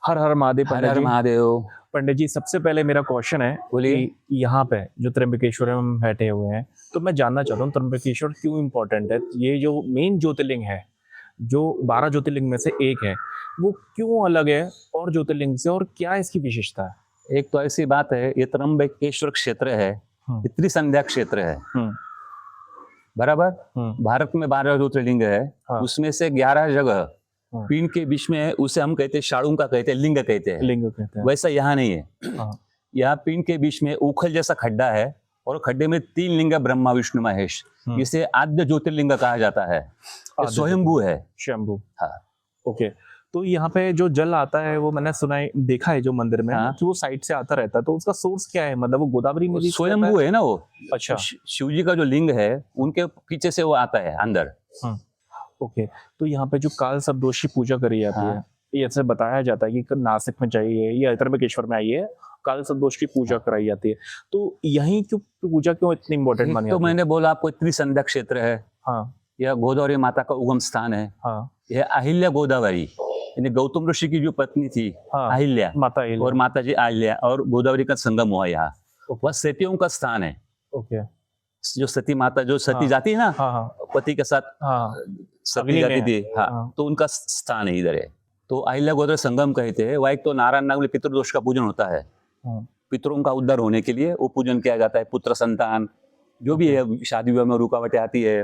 हर हर महादेव हर पंडित हर जी। महादेव। पंडित जी, सबसे पहले मेरा क्वेश्चन है बोलिए। कि यहाँ पे जो त्र्यंबकेश्वर में हम बैठे हुए हैं, तो मैं जानना चाहता हूँ त्र्यंबकेश्वर क्यों इम्पोर्टेंट है। ये जो मेन ज्योतिर्लिंग है, जो 12 ज्योतिर्लिंग में से एक है, वो क्यों अलग है और ज्योतिर्लिंग से, और क्या इसकी विशेषता है? एक तो ऐसी बात है, ये त्र्यंबकेश्वर क्षेत्र है, ये त्रिसंध्या क्षेत्र है, बराबर। भारत में 12 ज्योतिर्लिंग है, हाँ। उसमें से 11 जगह पिंड के बीच में है, उसे हम कहते हैं शाड़ू का कहते हैं, लिंग कहते हैं। लिंग कहते हैं। वैसा यहाँ नहीं है। हाँ। यहाँ पिंड के बीच में उखल जैसा खड्डा है और खड्डे में 3 लिंग है, ब्रह्मा विष्णु महेश। इसे आद्य ज्योतिर्लिंग कहा जाता है, स्वयंभू है। शंभू। हाँ। ओके। तो यहाँ पे जो जल आता है, वो मैंने सुना है, देखा है जो मंदिर में, हाँ। जो वो साइड से आता रहता है, तो उसका सोर्स क्या है? मतलब वो गोदावरी नदी से आता स्वयंभू है ना वो। अच्छा। शिव जी का जो लिंग है, उनके पीछे से वो आता है अंदर। ओके। तो यहाँ पे जो काल सप्तदोष की पूजा करी जाती है, ये ऐसे बताया जाता है कि नासिक में चाहिए या त्र्यंबकेश्वर में आइए, काल सप्तदोष की पूजा कराई जाती है। तो यहीं क्यों पूजा क्यों इतनी इम्पोर्टेंट मानी तो जाती है? मैंने बोला आपको, त्रिसंध्या क्षेत्र है। हाँ। यह गोदावरी माता का उगम स्थान है। हाँ। यह अहिल्या गोदावरी, यानी गौतम ऋषि की जो पत्नी थी, हाँ। अहिल्या, माता अहिल्या और माता जी अहिल्या और गोदावरी का संगम हुआ यहाँ। वह सतियों का स्थान है। ओके। जो सती माता जो सती हाँ। जाती है ना, हाँ। पति के साथ सती अग्नि जाती में थी। है। हाँ। तो उनका स्थान है इधर है। तो अहिल्या गोदावरी संगम कहते हैं। वह एक तो नारायण नाग में पितृदोष का पूजन होता है। पितरों का उद्धार होने के लिए वो पूजन किया जाता है। पुत्र संतान जो भी है, शादी विवाह में रुकावटें आती है,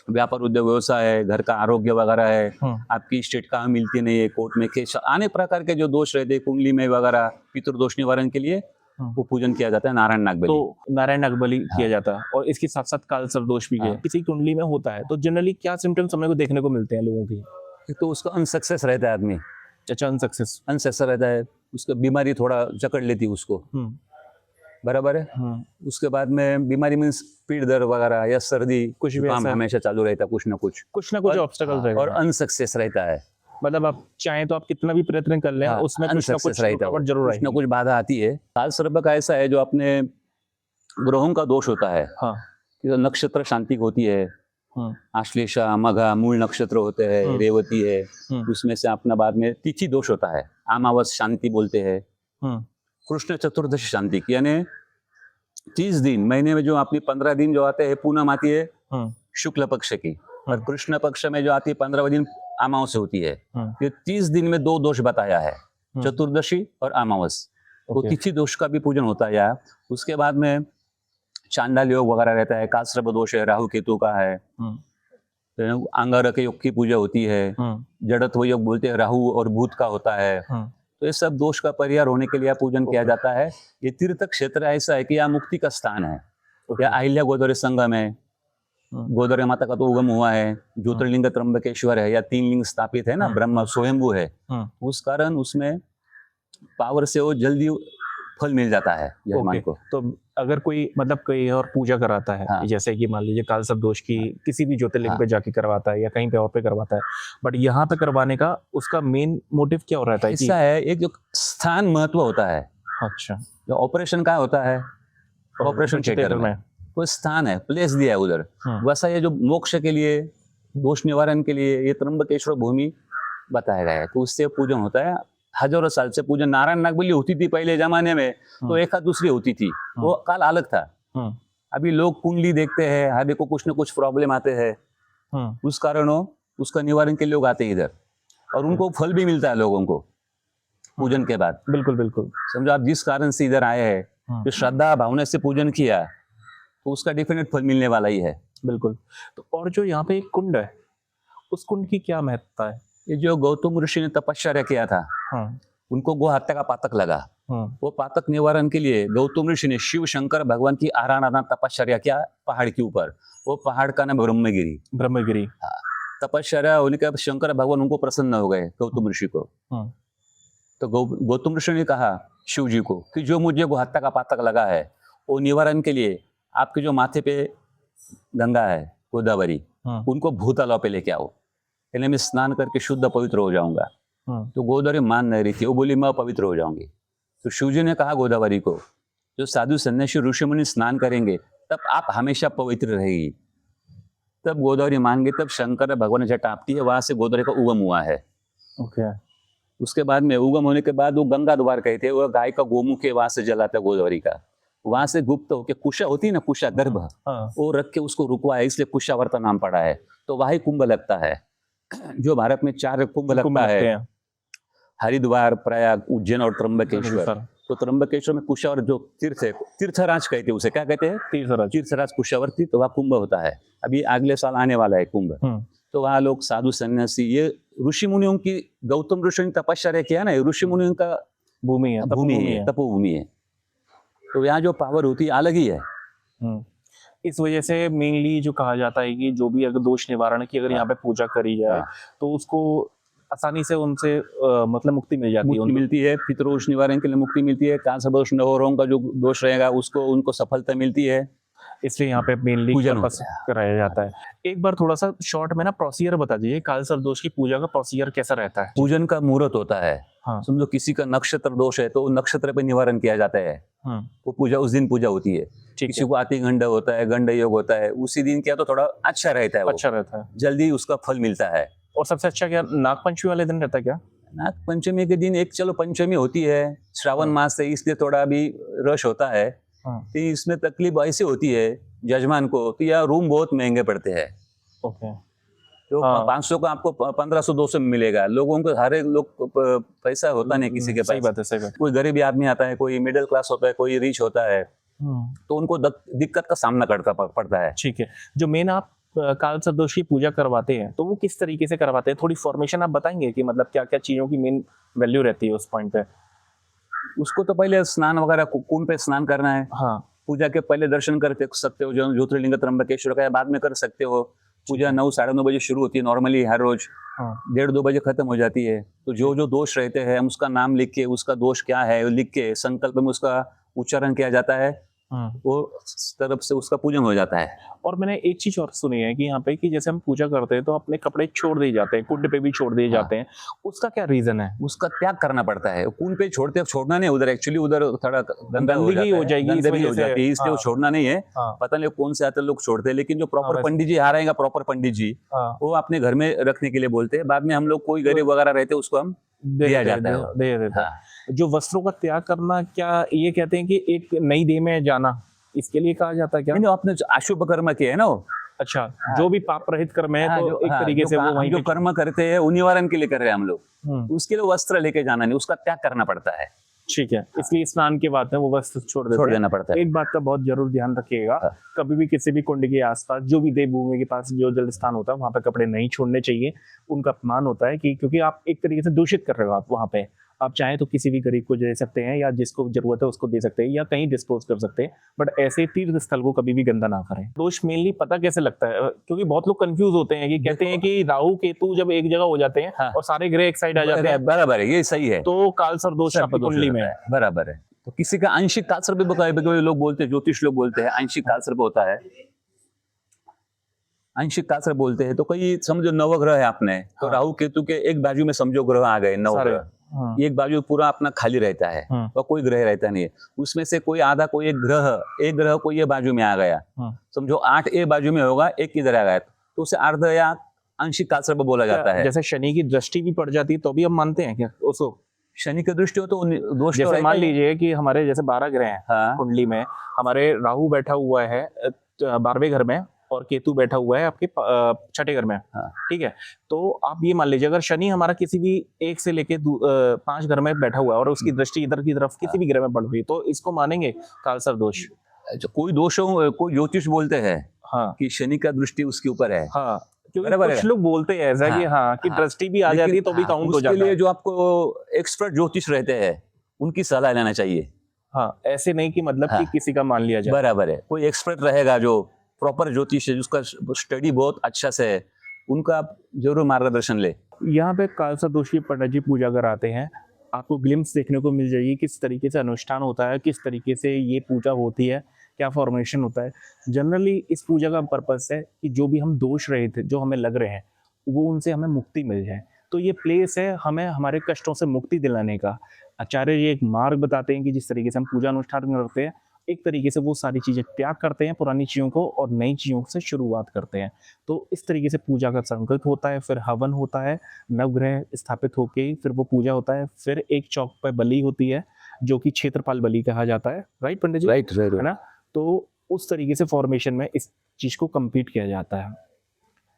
व्यापार उद्योग व्यवसाय है, घर का आरोग्य वगैरह है, आपकी स्टेट कहाँ मिलती नहीं है, कोर्ट में केस, अनेक प्रकार के जो दोष रहते हैं, कुंडली में वगैरह, पितृदोष निवारण के लिए वो पूजन किया जाता है, नारायण नाग बलि। तो नारायण नाग बलि किया जाता है, और इसके साथ साथ काल सर्पदोष भी है। किसी कुंडली में होता है तो जनरली क्या सिम्टम्स हमें को देखने को मिलते हैं लोगों की? एक तो उसका अनसक्सेस रहता है आदमी। अच्छा, अनसक्सेस रहता है, उसका बीमारी थोड़ा जकड़ लेती है उसको, बराबर है। उसके बाद में बीमारी मीन्स पीठ दर्द वगैरह या सर्दी, कुछ भी हमेशा चालू रहता है, कुछ ना कुछ ऑब्स्टेकल रहेगा, और अनसक्सेस रहता है। मतलब आप चाहें तो आप कितना भी प्रयत्न कर लें, उसमें कुछ ना कुछ रुकावट जरूर आएगी, कुछ ना कुछ बाधा आती है। काल सर्प का ऐसा है, जो अपने ग्रहों का दोष होता है। नक्षत्र शांति होती है, आश्लेषा, मघा, मूल नक्षत्र होते हैं, रेवती है, उसमें से अपना बाद में तिथि दोष होता है, अमावस शांति बोलते हैं। कृष्ण चतुर्दशी शांति की, यानी 30 दिन, महीने में जो अपनी 15 दिन जो आते हैं, पूनम आती है शुक्ल पक्ष की, और कृष्ण पक्ष में जो आती है 15 दिन अमावस होती है। ये 30 दिन में 2 दोष बताया है, चतुर्दशी और अमावस। तो तिथि दोष का भी पूजन होता है। उसके बाद में चांडाल योग वगैरह रहता है, कालसर्प दोष है, राहु केतु का है, अंगारक योग की पूजा होती है, जड़त्व योग बोलते हैं, राहु और भूत का होता है। तो ये सब दोष का परिहार होने के लिए पूजन किया जाता है। ये तीर्थ क्षेत्र ऐसा है कि यहाँ मुक्ति का स्थान है। या अहिल्या गोदावरी संगम है, गोदावरी माता का तो उगम हुआ है, ज्योतिर्लिंग त्र्यंबकेश्वर है, या 3 लिंग स्थापित है ना, ब्रह्मा स्वयंभू है, उस कारण उसमें पावर से वो जल्दी फल मिल जाता है यजमान को। तो अगर कोई मतलब कोई और पूजा कराता है, जैसे कि मान लीजिए काल सप्तदोष की किसी भी ज्योतिर्लिंग पे जाके करवाता है या कहीं पे और पे करवाता है, बट यहाँ पे करवाने का उसका मेन मोटिव क्या हो रहता है? ऐसा है, एक जो स्थान महत्व होता है। अच्छा। जो ऑपरेशन का होता है, ऑपरेशन थिएटर में कोई स्थान है, प्लेस दिया है उधर, वैसा ये जो मोक्ष के लिए, दोष निवारण के लिए, ये त्र्यंबकेश्वर भूमि बताया गया है। तो उससे पूजन होता है। हजारों साल से पूजन। नारायण नाग बलि होती थी पहले जमाने में, तो एक दूसरी होती थी, वो काल अलग था। अभी लोग कुंडली देखते हैं, हर को कुछ ना कुछ प्रॉब्लम आते हैं, उस कारण उसका निवारण के लोग आते हैं इधर, और उनको फल भी मिलता है लोगों को पूजन के बाद। बिल्कुल बिल्कुल। समझो आप जिस कारण से इधर आए हैं, जो श्रद्धा भावना से पूजन किया, तो उसका डेफिनेट फल मिलने वाला ही है। बिल्कुल। तो और जो यहाँ पे एक कुंड है, उस कुंड की क्या महत्ता है? ये जो गौतम ऋषि ने तपस्या किया था, उनको गो हत्या का पातक लगा। वो पातक निवारण के लिए गौतम ऋषि ने शिव शंकर भगवान की आराधना तपस्या किया पहाड़ के ऊपर। वो पहाड़ का नाम ब्रह्मगिरी। तपस्या होने के बाद शंकर भगवान उनको प्रसन्न हो गए, गौतम ऋषि को। तो गौतम ऋषि ने कहा शिव जी को कि जो मुझे गो हत्या का पातक लगा है, वो निवारण के लिए आपके जो माथे पे गंगा है गोदावरी, उनको भूतलाव पे लेके आओ, यानी मैं स्नान करके शुद्ध पवित्र हो जाऊंगा। तो गोदावरी मान नहीं रही थी, वो बोली मैं पवित्र हो जाऊंगी। तो शिवजी ने कहा गोदावरी को, जो साधु सन्यासी ऋषि मुनि स्नान करेंगे तब आप हमेशा पवित्र रहेगी। तब गोदावरी मान गई। तब शंकर भगवान ने जटा आपती है, वहां से गोदावरी का उगम हुआ है। ओके। उसके बाद में उगम होने के बाद वो गंगा द्वार कहते हैं, वो गाय का गोमुख है, वहां से जलाता है गोदावरी का, वहां से गुप्त होके कुशा होती है ना, कुशा गर्भ, वो रख के उसको रुकवा है, इसलिए कुशावर्त नाम पड़ा है। तो वही कुंभ लगता है। जो भारत में 4 कुंभ लगता है, हरिद्वार, प्रयाग, उज्जैन और त्र्यंबकेश्वर। तो त्र्यंबकेश्वर में कुशावर जो तीर्थ है, तीर्थराज कहते हैं उसे, क्या कहते हैं? तीर्थराज कुशावर्ती, तो वहाँ कुंभ होता है। अभी अगले साल आने वाला है कुंभ। तो वहाँ लोग साधु सन्यासी, ये ऋषि मुनियों की, गौतम ऋषि ने तपस्या किया ना, ऋषि मुनियों का भूमि है, तपोभूमि है। तो यहाँ जो पावर होती है अलग ही है। इस वजह से मेनली जो कहा जाता है कि जो भी अगर दोष निवारण की अगर यहाँ पे पूजा करी जाए तो उसको आसानी से उनसे मतलब मुक्ति मिल जाती है, मुक्ति मिलती है। पितरोष निवारण के लिए मुक्ति मिलती है। कांसा दोष, नवरों का जो दोष रहेगा उसको, उनको सफलता मिलती है। इसलिए यहाँ पे मेनली कराया जाता है। एक बार थोड़ा सा शॉर्ट में ना प्रोसीजर बता दीजिए, कालसर्प दोष की पूजा का प्रोसीजर कैसा रहता है? पूजन का मुहूर्त होता है। समझो किसी का नक्षत्र दोष है तो नक्षत्र पे निवारण किया जाता है। वो पूजा उस दिन पूजा होती है। किसी को आतिगंड होता है, गंड योग होता है, उसी दिन किया तो थोड़ा अच्छा रहता है, अच्छा रहता है, जल्दी उसका फल मिलता है। और सबसे अच्छा क्या नागपंचमी वाले दिन रहता है क्या? नागपंचमी के दिन एक, चलो पंचमी होती है, श्रावण मास है इसलिए थोड़ा अभी रश होता है। तो इसमें तकलीफ ऐसी होती है जजमान को, तो यार रूम बहुत महंगे पड़ते हैं। तो 500 का आपको 1500-200 में मिलेगा। लोगों को, हर एक लोग पैसा होता नहीं किसी के पास। सही बात है, सही बात। कोई गरीब आदमी आता है, कोई मिडिल क्लास होता है, कोई रिच होता है, तो उनको दिक्कत का सामना करना पड़ता है। ठीक है। जो मेन आप कालसर्प दोष की पूजा करवाते हैं तो वो किस तरीके से करवाते हैं? थोड़ी फॉर्मेशन आप बताएंगे कि मतलब क्या क्या चीजों की मेन वैल्यू रहती है उस पॉइंट पे? उसको तो पहले स्नान वगैरह, कुंड पे स्नान करना है। पूजा के पहले दर्शन कर सकते हो, जो ज्योतिर्लिंग त्र्यंबकेश्वर का, बाद में कर सकते हो। पूजा 9 साढ़े 9 बजे शुरू होती है नॉर्मली, हर रोज 1:30-2 बजे खत्म हो जाती है। तो जो दोष रहते हैं हम उसका नाम लिख के, उसका दोष क्या है लिख के संकल्प में उसका उच्चारण किया जाता है, वो तरफ से उसका पूजन हो जाता है। और मैंने एक चीज और सुनी है कि यहाँ पे कि जैसे हम पूजा करते हैं तो अपने कपड़े छोड़ दिए जाते हैं, कुंड पे भी छोड़ दिए जाते हैं, उसका क्या रीजन है? उसका त्याग करना पड़ता है। कुंड पे छोड़ना नहीं, उधर एक्चुअली उधर थोड़ा गंदगी हो जाएगी, इसलिए वो छोड़ना नहीं है। पता नहीं कौन से आते लोग छोड़ते हैं, लेकिन जो प्रॉपर पंडित जी आ रहेगा, प्रॉपर पंडित जी, वो अपने घर में रखने के लिए बोलते हैं। बाद में हम लोग कोई गरीब वगैरह रहते हैं उसको हम दिया जाता है। जो वस्त्रों का त्याग करना, क्या ये कहते हैं कि एक नई देह में जाना, इसके लिए कहा जाता है क्या? नहीं, आपने अशुभ कर्म किए है ना वो। अच्छा, जो भी पाप रहित कर्म है, तो एक तरीके से वो वहीं जो कर्म करते हैं वो निवारण के लिए कर रहे हैं हम लोग। उसके लिए वस्त्र लेके जाना नहीं, उसका त्याग करना पड़ता है। ठीक है, इसलिए स्नान के बाद में वो वस्त्र छोड़ देना पड़ता है। एक बात का बहुत जरूर ध्यान रखिएगा, कभी भी किसी भी कुंड के आसपास, जो भी देव भूमि के पास जो जल स्थान होता है, वहां पे कपड़े नहीं छोड़ने चाहिए। उनका अपमान होता है कि क्योंकि आप एक तरीके से दूषित कर रहे हो। आप वहां पे आप चाहें तो किसी भी गरीब को दे सकते हैं, या जिसको जरूरत है उसको दे सकते हैं, या कहीं डिस्पोज कर सकते हैं, बट ऐसे तीर्थ स्थल को कभी भी गंदा ना करें। दोष मेनली पता कैसे लगता है? क्योंकि बहुत लोग कंफ्यूज होते हैं कि कहते हैं कि राहु केतु जब एक जगह हो जाते हैं और सारे ग्रह एक साइड आ जाते हैं। बराबर है, ये सही है। तो कालसर्प दोष आपकी कुंडली में है। बराबर है। तो किसी का आंशिक कालसर्प भी लोग बोलते हैं, ज्योतिष लोग बोलते हैं आंशिक कालसर्प होता है। आंशिक कालसर्प बोलते हैं। तो कई समझो नवग्रह है आपने, तो राहु केतु के एक बाजू में समझो ग्रह आ गए, नवग्रह, एक बाजू पूरा अपना खाली रहता है और कोई ग्रह रहता नहीं है। उसमें से कोई आधा, कोई एक ग्रह कोई ये बाजू में आ गया, समझो 8 ए बाजू में होगा, एक किधर आ गया, तो उसे अर्ध या आंशिक कालसर्प बोला जाता है। जैसे शनि की दृष्टि भी पड़ जाती है तो भी हम मानते हैं क्या उसको? शनि की दृष्टि हो तो दोष, जैसे मान लीजिए कि हमारे जैसे 12 ग्रह हैं कुंडली में, हमारे राहु बैठा हुआ है 12वें घर में और केतु बैठा हुआ है आपके 6ठे घर में, ठीक है। तो आप ये मान लीजिए अगर शनि हमारा किसी भी 1 से लेके 5 घर में बैठा हुआ है और उसकी दृष्टि इधर की तरफ किसी भी ग्रह में पड़ हुई, तो इसको मानेंगे कालसर्प दोष? कोई दोष हो, कोई ज्योतिष बोलते हैं कि शनि का दृष्टि उसके ऊपर है। क्योंकि कुछ लोग बोलते हैं ऐसा कि कि दृष्टि भी आ जाती है तो भी काउंट हो जाता है। उसके लिए जो आपको एक्सपर्ट ज्योतिष रहते हैं उनकी सलाह लेना चाहिए। ऐसे नहीं कि मतलब कि किसी का मान लिया जाए। बराबर है, कोई एक्सपर्ट रहेगा जो प्रॉपर ज्योतिष है, जिसका स्टडी बहुत अच्छा से है, उनका आप जरूर मार्गदर्शन ले। यहाँ पे कालसर्प दोष की पंडित जी पूजा कराते हैं, आपको ग्लिम्स देखने को मिल जाएगी किस तरीके से अनुष्ठान होता है, किस तरीके से ये पूजा होती है, क्या फॉर्मेशन होता है। जनरली इस पूजा का पर्पस है कि जो भी हम दोष रहे थे, जो हमें लग रहे हैं, वो उनसे हमें मुक्ति मिल जाए। तो ये प्लेस है हमें हमारे कष्टों से मुक्ति दिलाने का। आचार्य जी एक मार्ग बताते हैं कि जिस तरीके से हम पूजा अनुष्ठान करते हैं, एक तरीके से वो सारी चीज़ें त्याग करते हैं पुरानी चीज़ों को और नई चीज़ों से शुरुआत करते हैं। तो इस तरीके से पूजा का संकल्प होता है, फिर हवन होता है, नवग्रह स्थापित होके फिर वो पूजा होता है, फिर एक चौक पे बलि होती है, जो कि क्षेत्रपाल बलि कहा जाता है, राइट पंडित जी? राइट है ना? तो उस तरीके से फॉर्मेशन में इस चीज़ को कंप्लीट किया जाता है।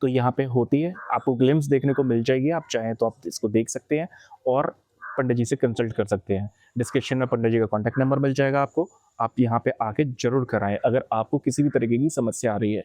तो यहाँ पे होती है, आपको ग्लिम्स देखने को मिल जाएगी, आप चाहें तो आप इसको देख सकते हैं और पंडित जी से कंसल्ट कर सकते हैं। डिस्क्रिप्शन में पंडित जी का कॉन्टैक्ट नंबर मिल जाएगा आपको, आप यहाँ पे आके ज़रूर कराएँ अगर आपको किसी भी तरीके की समस्या आ रही है।